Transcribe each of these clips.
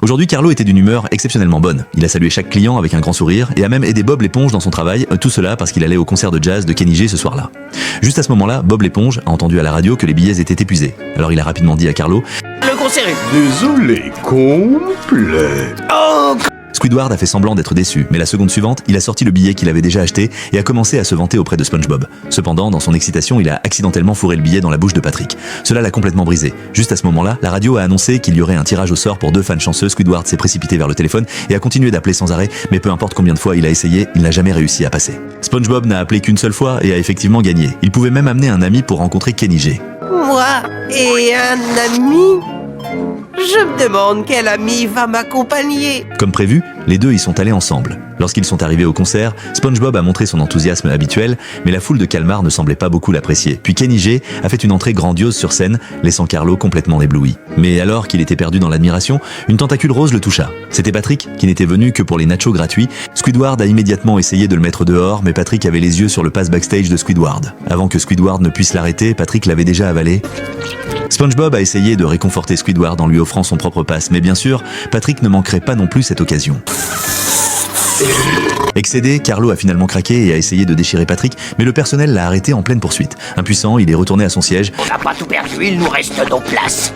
Aujourd'hui, Carlo était d'une humeur exceptionnellement bonne. Il a salué chaque client avec un grand sourire et a même aidé Bob l'éponge dans son travail, tout cela parce qu'il allait au concert de jazz de Kenny G ce soir-là. Juste à ce moment-là, Bob l'éponge a entendu à la radio que les billets étaient épuisés. Alors il a rapidement dit à Carlo: Le concert est... Désolé, complet. Oh, Squidward a fait semblant d'être déçu, mais la seconde suivante, il a sorti le billet qu'il avait déjà acheté et a commencé à se vanter auprès de SpongeBob. Cependant, dans son excitation, il a accidentellement fourré le billet dans la bouche de Patrick. Cela l'a complètement brisé. Juste à ce moment-là, la radio a annoncé qu'il y aurait un tirage au sort pour 2 fans chanceux. Squidward s'est précipité vers le téléphone et a continué d'appeler sans arrêt, mais peu importe combien de fois il a essayé, il n'a jamais réussi à passer. SpongeBob n'a appelé qu'une seule fois et a effectivement gagné. Il pouvait même amener un ami pour rencontrer Kenny G. moi et un ami? Je me demande quel ami va m'accompagner. Comme prévu, les deux y sont allés ensemble. Lorsqu'ils sont arrivés au concert, SpongeBob a montré son enthousiasme habituel, mais la foule de Calmar ne semblait pas beaucoup l'apprécier. Puis Kenny G a fait une entrée grandiose sur scène, laissant Carlo complètement ébloui. Mais alors qu'il était perdu dans l'admiration, une tentacule rose le toucha. C'était Patrick, qui n'était venu que pour les nachos gratuits. Squidward a immédiatement essayé de le mettre dehors, mais Patrick avait les yeux sur le pass backstage de Squidward. Avant que Squidward ne puisse l'arrêter, Patrick l'avait déjà avalé. SpongeBob a essayé de réconforter Squidward en lui offrant son propre pass, mais bien sûr, Patrick ne manquerait pas non plus cette occasion. Excédé, Carlo a finalement craqué et a essayé de déchirer Patrick, mais le personnel l'a arrêté en pleine poursuite. Impuissant, il est retourné à son siège. On n'a pas tout perdu, il nous reste nos places.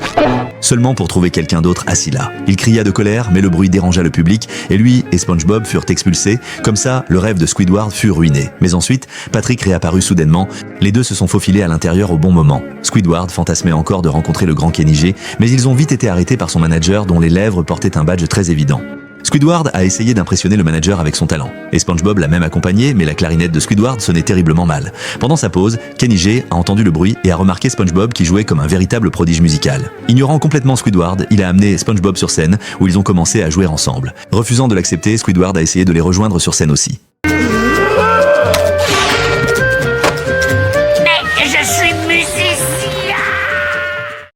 Seulement pour trouver quelqu'un d'autre assis là. Il cria de colère, mais le bruit dérangea le public, et lui et SpongeBob furent expulsés. Comme ça, le rêve de Squidward fut ruiné. Mais ensuite, Patrick réapparut soudainement. Les deux se sont faufilés à l'intérieur au bon moment. Squidward fantasmait encore de rencontrer le grand Kenny G, mais ils ont vite été arrêtés par son manager dont les lèvres portaient un badge très évident. Squidward a essayé d'impressionner le manager avec son talent. Et SpongeBob l'a même accompagné, mais la clarinette de Squidward sonnait terriblement mal. Pendant sa pause, Kenny G a entendu le bruit et a remarqué SpongeBob qui jouait comme un véritable prodige musical. Ignorant complètement Squidward, il a amené SpongeBob sur scène, où ils ont commencé à jouer ensemble. Refusant de l'accepter, Squidward a essayé de les rejoindre sur scène aussi.